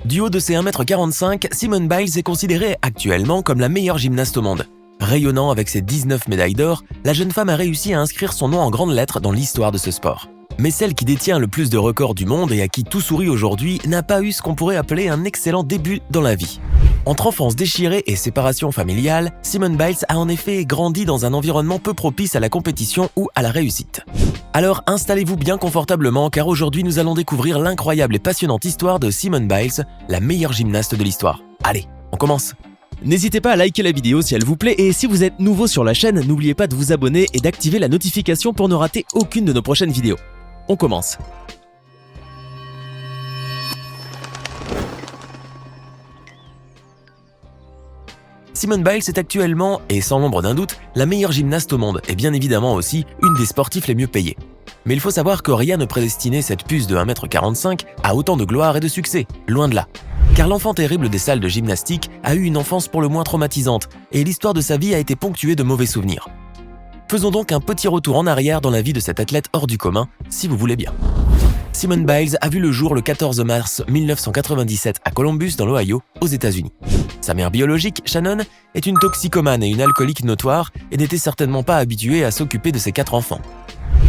Du haut de ses 1m45, Simone Biles est considérée actuellement comme la meilleure gymnaste au monde. Rayonnant avec ses 19 médailles d'or, la jeune femme a réussi à inscrire son nom en grandes lettres dans l'histoire de ce sport. Mais celle qui détient le plus de records du monde et à qui tout sourit aujourd'hui n'a pas eu ce qu'on pourrait appeler un excellent début dans la vie. Entre enfance déchirée et séparation familiale, Simone Biles a en effet grandi dans un environnement peu propice à la compétition ou à la réussite. Alors installez-vous bien confortablement car aujourd'hui nous allons découvrir l'incroyable et passionnante histoire de Simone Biles, la meilleure gymnaste de l'histoire. Allez, on commence! N'hésitez pas à liker la vidéo si elle vous plaît et si vous êtes nouveau sur la chaîne, n'oubliez pas de vous abonner et d'activer la notification pour ne rater aucune de nos prochaines vidéos. On commence. Simone Biles est actuellement, et sans l'ombre d'un doute, la meilleure gymnaste au monde et bien évidemment aussi une des sportifs les mieux payées. Mais il faut savoir que rien ne prédestinait cette puce de 1m45 à autant de gloire et de succès, loin de là. Car l'enfant terrible des salles de gymnastique a eu une enfance pour le moins traumatisante et l'histoire de sa vie a été ponctuée de mauvais souvenirs. Faisons donc un petit retour en arrière dans la vie de cette athlète hors du commun, si vous voulez bien. Simone Biles a vu le jour le 14 mars 1997 à Columbus, dans l'Ohio, aux États-Unis. Sa mère biologique, Shannon, est une toxicomane et une alcoolique notoire et n'était certainement pas habituée à s'occuper de ses 4 enfants.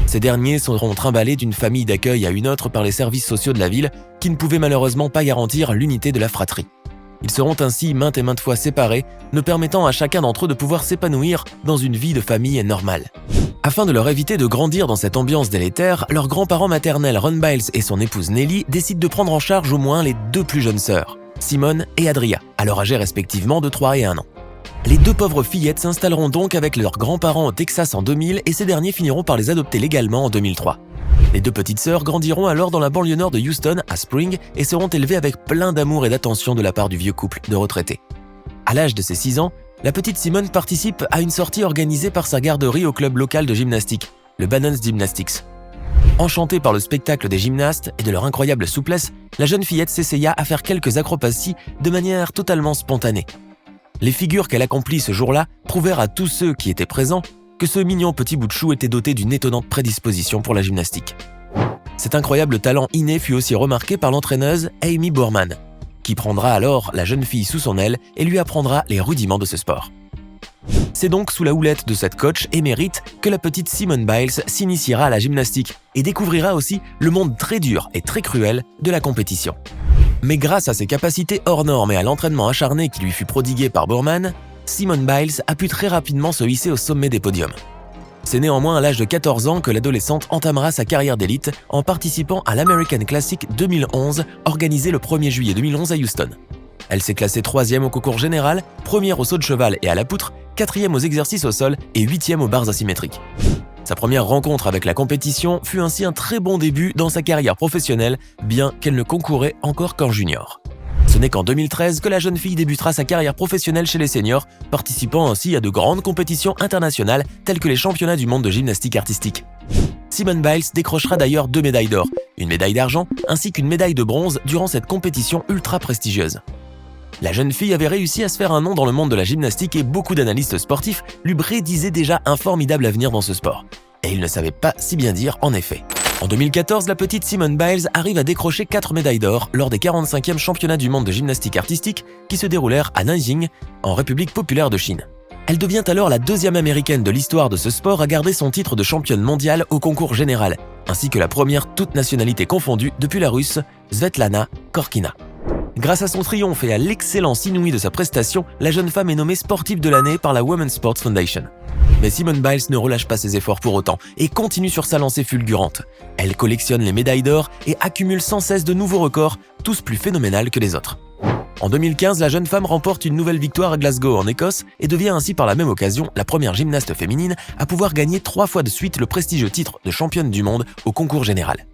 Ces derniers seront trimballés d'une famille d'accueil à une autre par les services sociaux de la ville qui ne pouvaient malheureusement pas garantir l'unité de la fratrie. Ils seront ainsi maintes et maintes fois séparés, ne permettant à chacun d'entre eux de pouvoir s'épanouir dans une vie de famille normale. Afin de leur éviter de grandir dans cette ambiance délétère, leurs grands-parents maternels Ron Biles et son épouse Nellie décident de prendre en charge au moins les 2 plus jeunes sœurs, Simone et Adria, alors âgées respectivement de 3 et 1 an. Les 2 pauvres fillettes s'installeront donc avec leurs grands-parents au Texas en 2000 et ces derniers finiront par les adopter légalement en 2003. Les 2 petites sœurs grandiront alors dans la banlieue nord de Houston, à Spring, et seront élevées avec plein d'amour et d'attention de la part du vieux couple de retraités. À l'âge de ses 6 ans, la petite Simone participe à une sortie organisée par sa garderie au club local de gymnastique, le Bannon's Gymnastics. Enchantée par le spectacle des gymnastes et de leur incroyable souplesse, la jeune fillette s'essaya à faire quelques acrobaties de manière totalement spontanée. Les figures qu'elle accomplit ce jour-là prouvèrent à tous ceux qui étaient présents que ce mignon petit bout de chou était doté d'une étonnante prédisposition pour la gymnastique. Cet incroyable talent inné fut aussi remarqué par l'entraîneuse Amy Borman, qui prendra alors la jeune fille sous son aile et lui apprendra les rudiments de ce sport. C'est donc sous la houlette de cette coach émérite que la petite Simone Biles s'initiera à la gymnastique et découvrira aussi le monde très dur et très cruel de la compétition. Mais grâce à ses capacités hors normes et à l'entraînement acharné qui lui fut prodigué par Borman, Simone Biles a pu très rapidement se hisser au sommet des podiums. C'est néanmoins à l'âge de 14 ans que l'adolescente entamera sa carrière d'élite en participant à l'American Classic 2011 organisé le 1er juillet 2011 à Houston. Elle s'est classée 3e au concours général, 1re au saut de cheval et à la poutre, 4e aux exercices au sol et 8e aux barres asymétriques. Sa première rencontre avec la compétition fut ainsi un très bon début dans sa carrière professionnelle, bien qu'elle ne concourait encore qu'en junior. Ce n'est qu'en 2013 que la jeune fille débutera sa carrière professionnelle chez les seniors, participant ainsi à de grandes compétitions internationales telles que les championnats du monde de gymnastique artistique. Simone Biles décrochera d'ailleurs 2 médailles d'or, une médaille d'argent ainsi qu'une médaille de bronze durant cette compétition ultra prestigieuse. La jeune fille avait réussi à se faire un nom dans le monde de la gymnastique et beaucoup d'analystes sportifs lui prédisaient déjà un formidable avenir dans ce sport. Et ils ne savaient pas si bien dire en effet. En 2014, la petite Simone Biles arrive à décrocher 4 médailles d'or lors des 45e championnats du monde de gymnastique artistique qui se déroulèrent à Nanjing, en République populaire de Chine. Elle devient alors la 2e américaine de l'histoire de ce sport à garder son titre de championne mondiale au concours général, ainsi que la première toute nationalité confondue depuis la russe Svetlana Korkina. Grâce à son triomphe et à l'excellence inouïe de sa prestation, la jeune femme est nommée sportive de l'année par la Women's Sports Foundation. Mais Simone Biles ne relâche pas ses efforts pour autant et continue sur sa lancée fulgurante. Elle collectionne les médailles d'or et accumule sans cesse de nouveaux records, tous plus phénoménales que les autres. En 2015, la jeune femme remporte une nouvelle victoire à Glasgow en Écosse et devient ainsi par la même occasion la première gymnaste féminine à pouvoir gagner 3 fois de suite le prestigieux titre de championne du monde au concours général.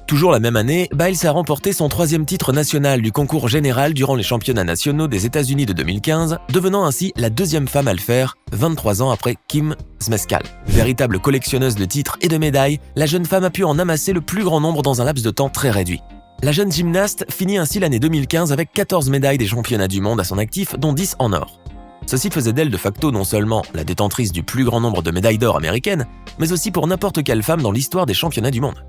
Toujours la même année, Biles a remporté son 3e titre national du concours général durant les championnats nationaux des États-Unis de 2015, devenant ainsi la 2e femme à le faire, 23 ans après Kim Zmeskal. Véritable collectionneuse de titres et de médailles, la jeune femme a pu en amasser le plus grand nombre dans un laps de temps très réduit. La jeune gymnaste finit ainsi l'année 2015 avec 14 médailles des championnats du monde à son actif, dont 10 en or. Ceci faisait d'elle de facto non seulement la détentrice du plus grand nombre de médailles d'or américaines, mais aussi pour n'importe quelle femme dans l'histoire des championnats du monde.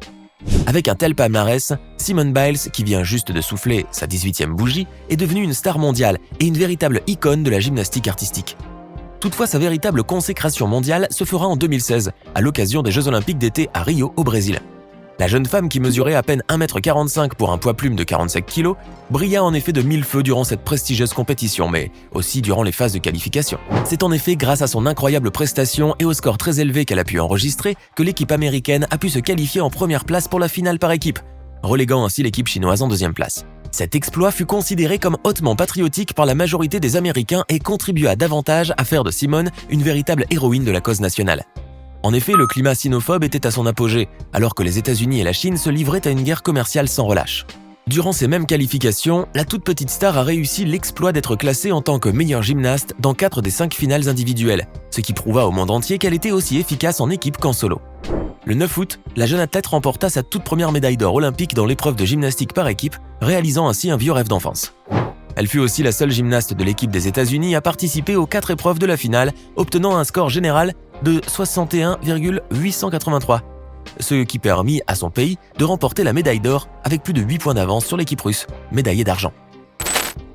Avec un tel palmarès, Simone Biles, qui vient juste de souffler sa 18e bougie, est devenue une star mondiale et une véritable icône de la gymnastique artistique. Toutefois, sa véritable consécration mondiale se fera en 2016, à l'occasion des Jeux Olympiques d'été à Rio, au Brésil. La jeune femme, qui mesurait à peine 1,45 m pour un poids plume de 47 kg, brilla en effet de mille feux durant cette prestigieuse compétition, mais aussi durant les phases de qualification. C'est en effet grâce à son incroyable prestation et au score très élevé qu'elle a pu enregistrer que l'équipe américaine a pu se qualifier en première place pour la finale par équipe, reléguant ainsi l'équipe chinoise en deuxième place. Cet exploit fut considéré comme hautement patriotique par la majorité des Américains et contribua davantage à faire de Simone une véritable héroïne de la cause nationale. En effet, le climat sinophobe était à son apogée, alors que les États-Unis et la Chine se livraient à une guerre commerciale sans relâche. Durant ces mêmes qualifications, la toute petite star a réussi l'exploit d'être classée en tant que meilleure gymnaste dans 4 des 5 finales individuelles, ce qui prouva au monde entier qu'elle était aussi efficace en équipe qu'en solo. Le 9 août, la jeune athlète remporta sa toute première médaille d'or olympique dans l'épreuve de gymnastique par équipe, réalisant ainsi un vieux rêve d'enfance. Elle fut aussi la seule gymnaste de l'équipe des États-Unis à participer aux 4 épreuves de la finale, obtenant un score général de 61,883, ce qui permit à son pays de remporter la médaille d'or avec plus de 8 points d'avance sur l'équipe russe, médaillée d'argent.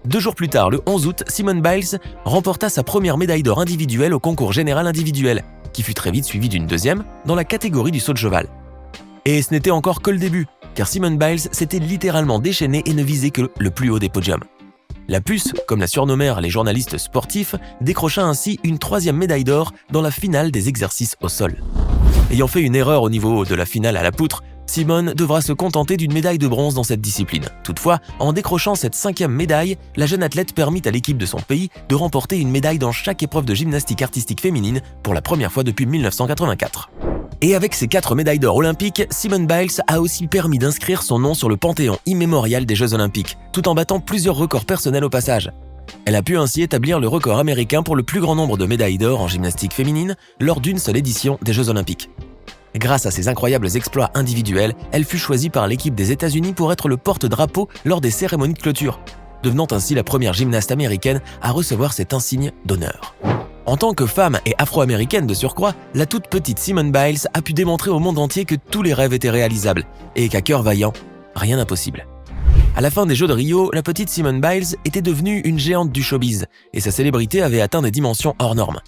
2 jours plus tard, le 11 août, Simone Biles remporta sa première médaille d'or individuelle au concours général individuel, qui fut très vite suivi d'une deuxième dans la catégorie du saut de cheval. Et ce n'était encore que le début, car Simone Biles s'était littéralement déchaînée et ne visait que le plus haut des podiums. La puce, comme la surnommèrent les journalistes sportifs, décrocha ainsi une 3e médaille d'or dans la finale des exercices au sol. Ayant fait une erreur au niveau de la finale à la poutre, Simone devra se contenter d'une médaille de bronze dans cette discipline. Toutefois, en décrochant cette 5e médaille, la jeune athlète permit à l'équipe de son pays de remporter une médaille dans chaque épreuve de gymnastique artistique féminine pour la première fois depuis 1984. Et avec ses 4 médailles d'or olympiques, Simone Biles a aussi permis d'inscrire son nom sur le panthéon immémorial des Jeux Olympiques, tout en battant plusieurs records personnels au passage. Elle a pu ainsi établir le record américain pour le plus grand nombre de médailles d'or en gymnastique féminine lors d'une seule édition des Jeux Olympiques. Grâce à ses incroyables exploits individuels, elle fut choisie par l'équipe des États-Unis pour être le porte-drapeau lors des cérémonies de clôture, devenant ainsi la première gymnaste américaine à recevoir cet insigne d'honneur. En tant que femme et afro-américaine de surcroît, la toute petite Simone Biles a pu démontrer au monde entier que tous les rêves étaient réalisables et qu'à cœur vaillant, rien d'impossible. À la fin des Jeux de Rio, la petite Simone Biles était devenue une géante du showbiz et sa célébrité avait atteint des dimensions hors normes.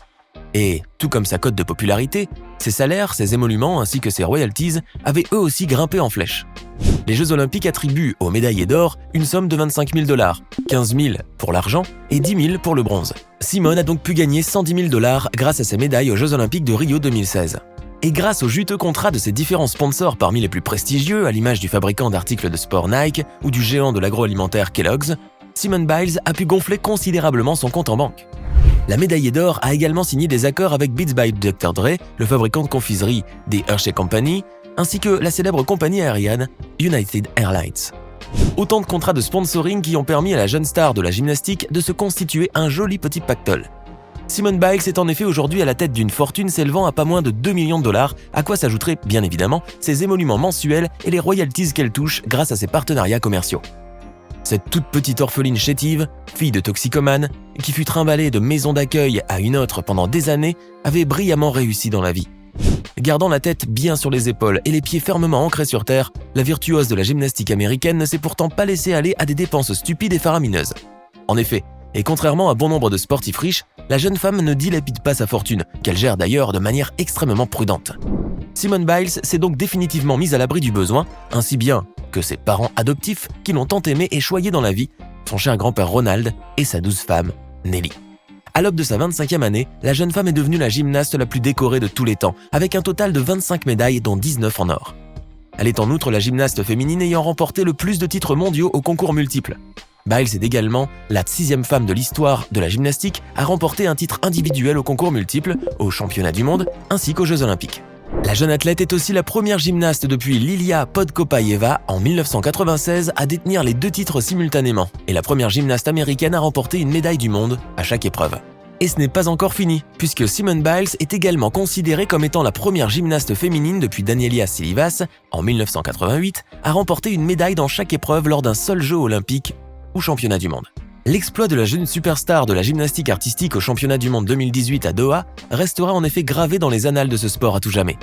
Et, tout comme sa cote de popularité, ses salaires, ses émoluments ainsi que ses royalties avaient eux aussi grimpé en flèche. Les Jeux Olympiques attribuent aux médaillés d'or une somme de 25 000 $, 15 000 pour l'argent et 10 000 pour le bronze. Simone a donc pu gagner 110 000 $ grâce à ses médailles aux Jeux Olympiques de Rio 2016. Et grâce aux juteux contrats de ses différents sponsors parmi les plus prestigieux, à l'image du fabricant d'articles de sport Nike ou du géant de l'agroalimentaire Kellogg's, Simone Biles a pu gonfler considérablement son compte en banque. La médaillée d'or a également signé des accords avec Beats by Dr. Dre, le fabricant de confiserie des Hershey Company, ainsi que la célèbre compagnie aérienne United Airlines. Autant de contrats de sponsoring qui ont permis à la jeune star de la gymnastique de se constituer un joli petit pactole. Simone Biles est en effet aujourd'hui à la tête d'une fortune s'élevant à pas moins de 2 millions de $, à quoi s'ajouteraient bien évidemment ses émoluments mensuels et les royalties qu'elle touche grâce à ses partenariats commerciaux. Cette toute petite orpheline chétive, fille de toxicomane, qui fut trimballée de maison d'accueil à une autre pendant des années, avait brillamment réussi dans la vie. Gardant la tête bien sur les épaules et les pieds fermement ancrés sur terre, la virtuose de la gymnastique américaine ne s'est pourtant pas laissée aller à des dépenses stupides et faramineuses. En effet, et contrairement à bon nombre de sportifs riches, la jeune femme ne dilapide pas sa fortune, qu'elle gère d'ailleurs de manière extrêmement prudente. Simone Biles s'est donc définitivement mise à l'abri du besoin, ainsi bien que ses parents adoptifs qui l'ont tant aimée et choyée dans la vie, son cher grand-père Ronald et sa douce femme, Nelly. À l'aube de sa 25e année, la jeune femme est devenue la gymnaste la plus décorée de tous les temps, avec un total de 25 médailles dont 19 en or. Elle est en outre la gymnaste féminine ayant remporté le plus de titres mondiaux aux concours multiples. Biles est également la 6e femme de l'histoire de la gymnastique à remporter un titre individuel aux concours multiples, aux championnats du monde ainsi qu'aux Jeux Olympiques. La jeune athlète est aussi la première gymnaste depuis Lilia Podkopayeva en 1996 à détenir les 2 titres simultanément et la première gymnaste américaine à remporter une médaille du monde à chaque épreuve. Et ce n'est pas encore fini, puisque Simone Biles est également considérée comme étant la première gymnaste féminine depuis Daniela Silivas en 1988 à remporter une médaille dans chaque épreuve lors d'un seul jeu olympique ou championnat du monde. L'exploit de la jeune superstar de la gymnastique artistique au championnat du monde 2018 à Doha restera en effet gravé dans les annales de ce sport à tout jamais.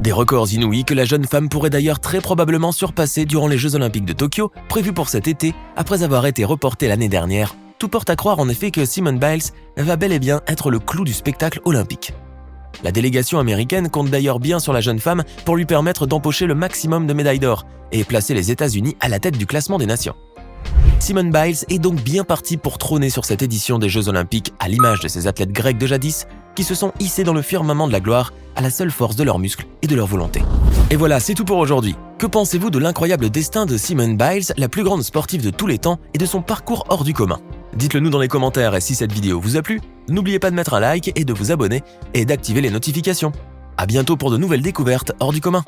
Des records inouïs que la jeune femme pourrait d'ailleurs très probablement surpasser durant les Jeux Olympiques de Tokyo, prévus pour cet été, après avoir été reportés l'année dernière. Tout porte à croire en effet que Simone Biles va bel et bien être le clou du spectacle olympique. La délégation américaine compte d'ailleurs bien sur la jeune femme pour lui permettre d'empocher le maximum de médailles d'or et placer les États-Unis à la tête du classement des nations. Simone Biles est donc bien partie pour trôner sur cette édition des Jeux Olympiques à l'image de ces athlètes grecs de jadis qui se sont hissés dans le firmament de la gloire à la seule force de leurs muscles et de leur volonté. Et voilà, c'est tout pour aujourd'hui. Que pensez-vous de l'incroyable destin de Simone Biles, la plus grande sportive de tous les temps et de son parcours hors du commun? Dites-le nous dans les commentaires et si cette vidéo vous a plu, n'oubliez pas de mettre un like et de vous abonner et d'activer les notifications. À bientôt pour de nouvelles découvertes hors du commun.